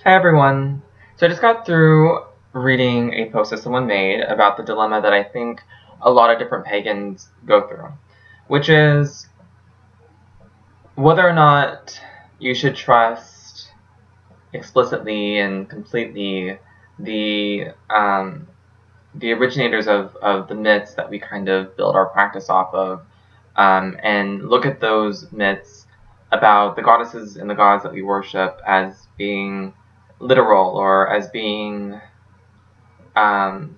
Hi everyone. So I just got through reading a post that someone made about the dilemma that I think a lot of different pagans go through, which is whether or not you should trust explicitly and completely the the originators of the myths that we kind of build our practice off of, and look at those myths about the goddesses and the gods that we worship as being literal or as being um,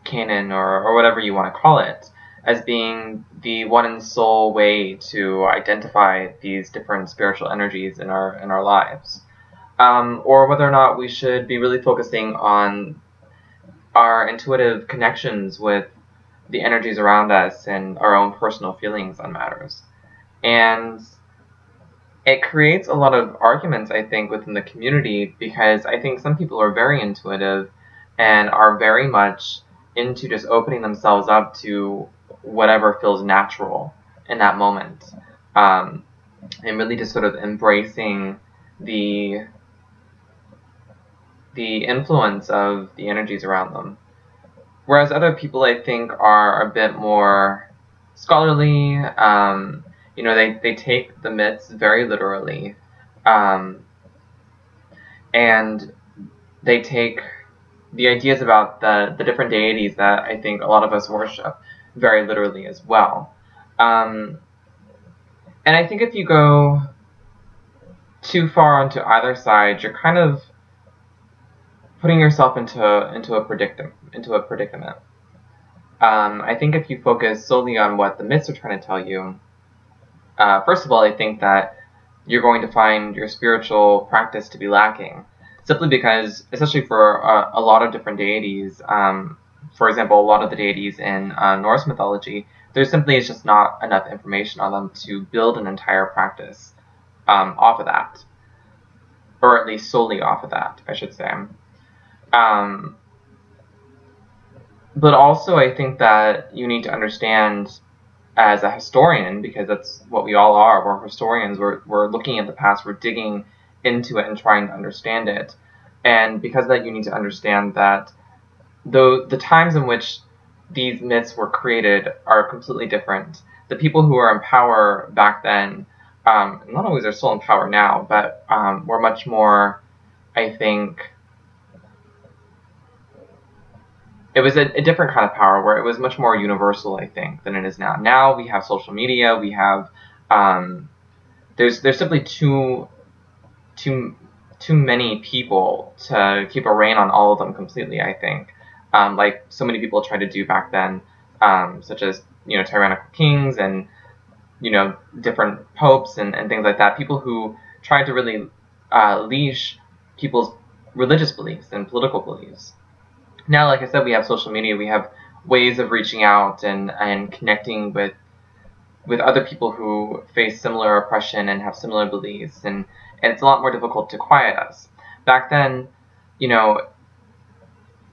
canon or whatever you want to call it, as being the one and sole way to identify these different spiritual energies in our lives, or whether or not we should be really focusing on our intuitive connections with the energies around us and our own personal feelings on matters. And it creates a lot of arguments, I think, within the community because I think some people are very intuitive and are very much into just opening themselves up to whatever feels natural in that moment, um, and really just sort of embracing the the influence of the energies around them. Whereas other people, I think, are a bit more scholarly. They take the myths very literally, um, and they take the ideas about the different deities that I think a lot of us worship very literally as well. Um, and I think if you go too far onto either side, you're kind of putting yourself into a predicament. I think if you focus solely on what the myths are trying to tell you, first of all, I think that you're going to find your spiritual practice to be lacking, simply because, especially for a lot of different deities, for example, a lot of the deities in Norse mythology, there simply is just not enough information on them to build an entire practice off of that, or at least solely off of that, I should say. Um, but also, I think that you need to understand as a historian, because that's what we all are. We're historians. We're looking at the past. We're digging into it and trying to understand it. And because of that, you need to understand that the times in which these myths were created are completely different. The people who were in power back then, not always are still in power now, but were much more, I think, it was a different kind of power where it was much more universal, I think, than it is now. Now we have social media. We have there's simply too many people to keep a rein on all of them completely, I think, like so many people tried to do back then, such as tyrannical kings and different popes and things like that. People who tried to really leash people's religious beliefs and political beliefs. Now, like I said, we have social media. We have ways of reaching out and connecting with other people who face similar oppression and have similar beliefs, and it's a lot more difficult to quiet us. Back then, you know,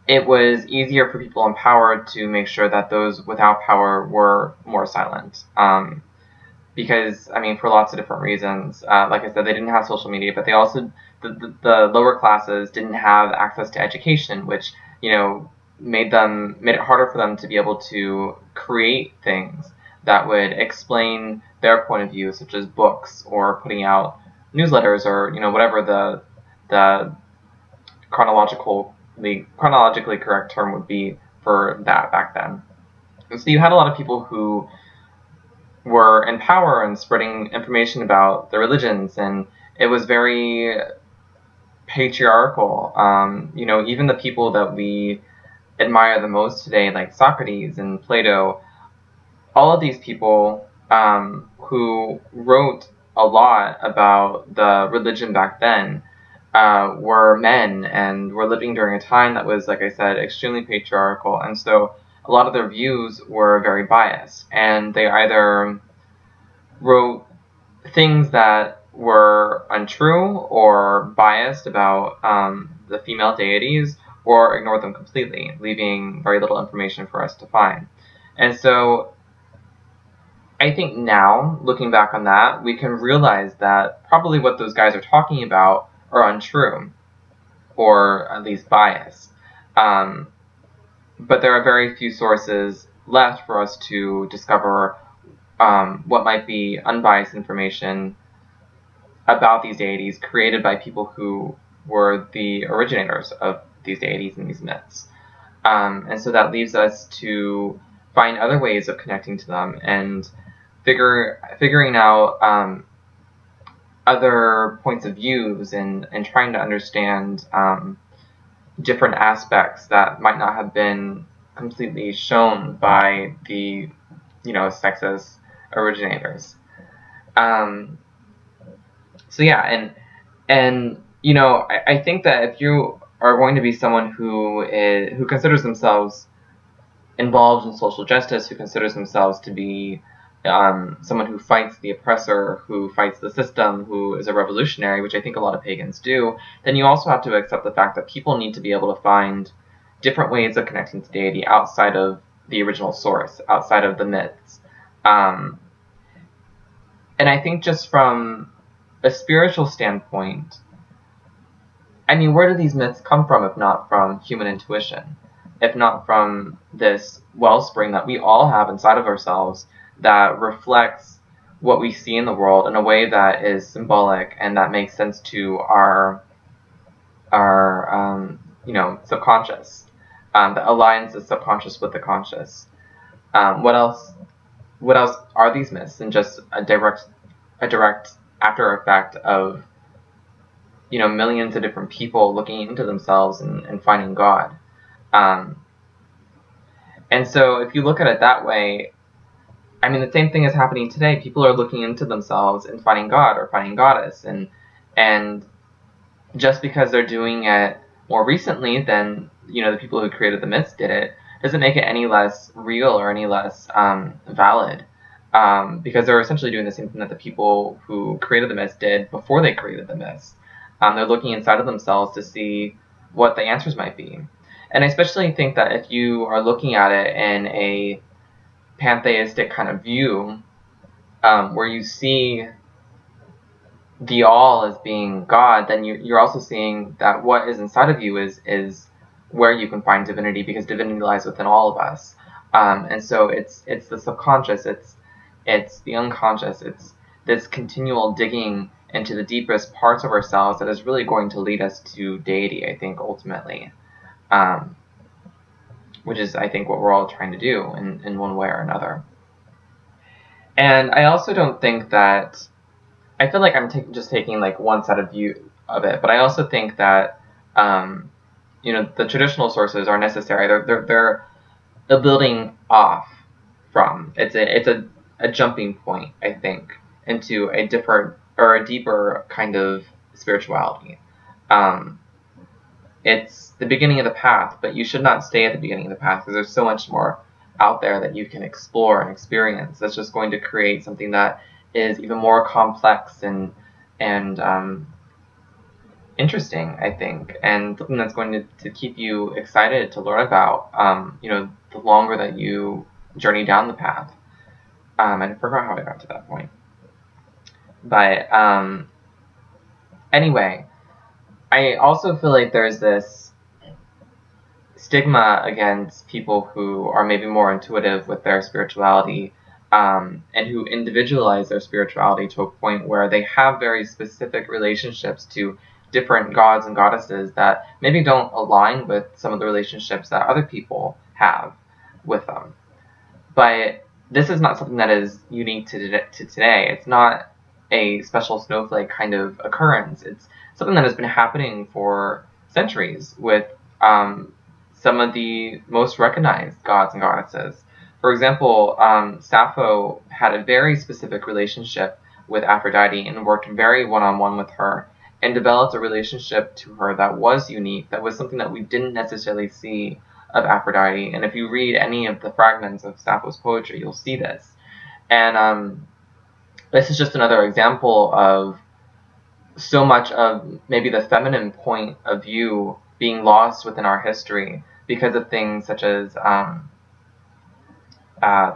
it was easier for people in power to make sure that those without power were more silent. Because, I mean, for lots of different reasons. Like I said, they didn't have social media, but they also, the lower classes didn't have access to education, which, made it harder for them to be able to create things that would explain their point of view, such as books or putting out newsletters or, whatever the chronologically correct term would be for that back then. And so you had a lot of people who were in power and spreading information about their religions, and it was very patriarchal. Even the people that we admire the most today, like Socrates and Plato, all of these people who wrote a lot about the religion back then were men and were living during a time that was, like I said, extremely patriarchal, and so a lot of their views were very biased, and they either wrote things that were untrue or biased about the female deities, or ignored them completely, leaving very little information for us to find. And so I think now, looking back on that, we can realize that probably what those guys are talking about are untrue, or at least biased. But there are very few sources left for us to discover what might be unbiased information about these deities created by people who were the originators of these deities and these myths. And so that leaves us to find other ways of connecting to them and figuring out other points of views and trying to understand different aspects that might not have been completely shown by the, sexist originators. So yeah, and I think that if you are going to be someone who considers themselves involved in social justice, who considers themselves to be someone who fights the oppressor, who fights the system, who is a revolutionary, which I think a lot of pagans do, then you also have to accept the fact that people need to be able to find different ways of connecting to deity outside of the original source, outside of the myths. And I think just from a spiritual standpoint, I mean, where do these myths come from if not from human intuition? If not from this wellspring that we all have inside of ourselves that reflects what we see in the world in a way that is symbolic and that makes sense to our subconscious, that aligns the subconscious with the conscious. What else are these myths than just a direct after effect of millions of different people looking into themselves and finding God? And so if you look at it that way, I mean, the same thing is happening today. People are looking into themselves and finding God or finding goddess, and just because they're doing it more recently than the people who created the myths did it, doesn't make it any less real or any less valid. Because they're essentially doing the same thing that the people who created the myths did before they created the myths. They're looking inside of themselves to see what the answers might be. And I especially think that if you are looking at it in a pantheistic kind of view, where you see the all as being God, then you're also seeing that what is inside of you is where you can find divinity, because divinity lies within all of us. And so it's the subconscious, it's the unconscious, it's this continual digging into the deepest parts of ourselves that is really going to lead us to deity, I think, ultimately. Which is, I think, what we're all trying to do in one way or another. And I also don't think that, I feel like I'm just taking like one side of view of it, but I also think that, the traditional sources are necessary. They're a building off from. It's a jumping point, I think, into a different or a deeper kind of spirituality. It's the beginning of the path, but you should not stay at the beginning of the path, because there's so much more out there that you can explore and experience that's just going to create something that is even more complex and interesting, I think, and something that's going to keep you excited to learn about, the longer that you journey down the path. I forgot how I got to that point. But anyway, I also feel like there's this stigma against people who are maybe more intuitive with their spirituality, and who individualize their spirituality to a point where they have very specific relationships to different gods and goddesses that maybe don't align with some of the relationships that other people have with them. But this is not something that is unique to today. It's not a special snowflake kind of occurrence. It's something that has been happening for centuries with some of the most recognized gods and goddesses. For example, Sappho had a very specific relationship with Aphrodite and worked very one-on-one with her and developed a relationship to her that was unique, that was something that we didn't necessarily see of Aphrodite. And if you read any of the fragments of Sappho's poetry, you'll see this. And this is just another example of so much of maybe the feminine point of view being lost within our history because of things such as the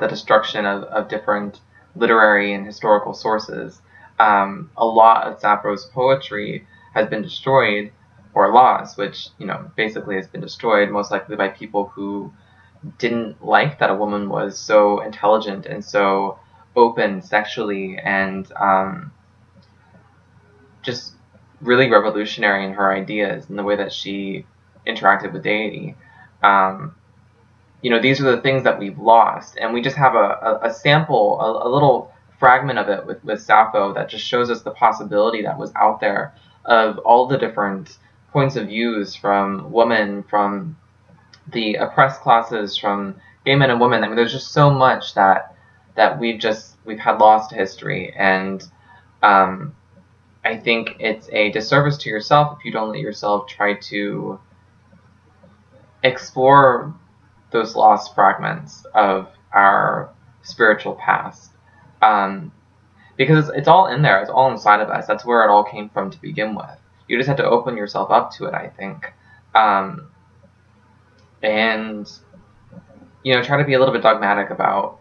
destruction of different literary and historical sources. A lot of Sappho's poetry has been destroyed or lost, which, you know, basically has been destroyed most likely by people who didn't like that a woman was so intelligent and so open sexually and just really revolutionary in her ideas and the way that she interacted with deity. You know, these are the things that we've lost, and we just have a sample, a little fragment of it with Sappho that just shows us the possibility that was out there of all the different points of views from women, from the oppressed classes, from gay men and women. I mean, there's just so much that we've had lost to history, and I think it's a disservice to yourself if you don't let yourself try to explore those lost fragments of our spiritual past. Because it's all in there, it's all inside of us. That's where it all came from to begin with. You just have to open yourself up to it, I think. And, you know, try to be a little bit dogmatic about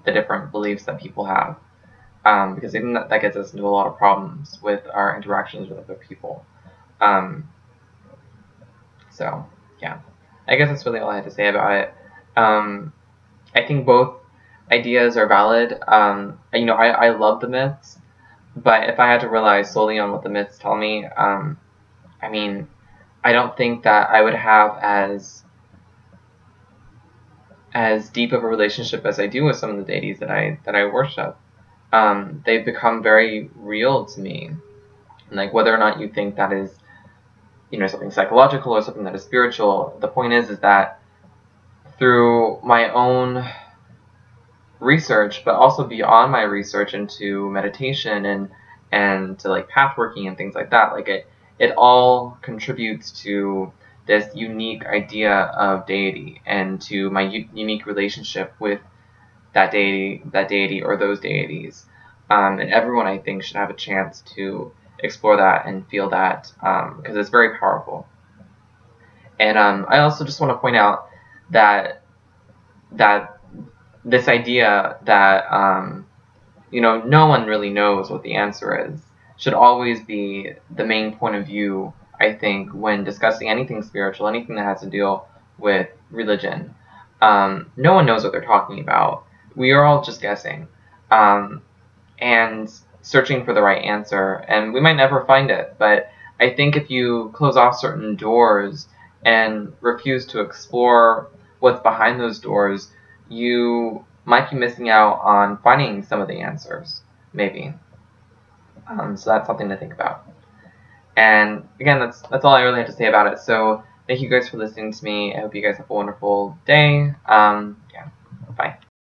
the different beliefs that people have. Because I think that gets us into a lot of problems with our interactions with other people. So, yeah. I guess that's really all I had to say about it. I think both ideas are valid. You know, I love the myths, but if I had to rely solely on what the myths tell me, I mean, I don't think that I would have as deep of a relationship as I do with some of the deities that I worship. They've become very real to me. And like, whether or not you think that is, you know, something psychological or something that is spiritual, the point is that through my own research, but also beyond my research into meditation and to like path working and things like that, like it all contributes to this unique idea of deity and to my unique relationship with that deity or those deities. And everyone, I think, should have a chance to explore that and feel that, because it's very powerful. And I also just want to point out that this idea that you know, no one really knows what the answer is should always be the main point of view, I think, when discussing anything spiritual, anything that has to deal with religion. No one knows what they're talking about. We are all just guessing and searching for the right answer, and we might never find it. But I think if you close off certain doors and refuse to explore what's behind those doors, you might be missing out on finding some of the answers, maybe. So that's something to think about. And again, that's all I really have to say about it. So thank you guys for listening to me. I hope you guys have a wonderful day.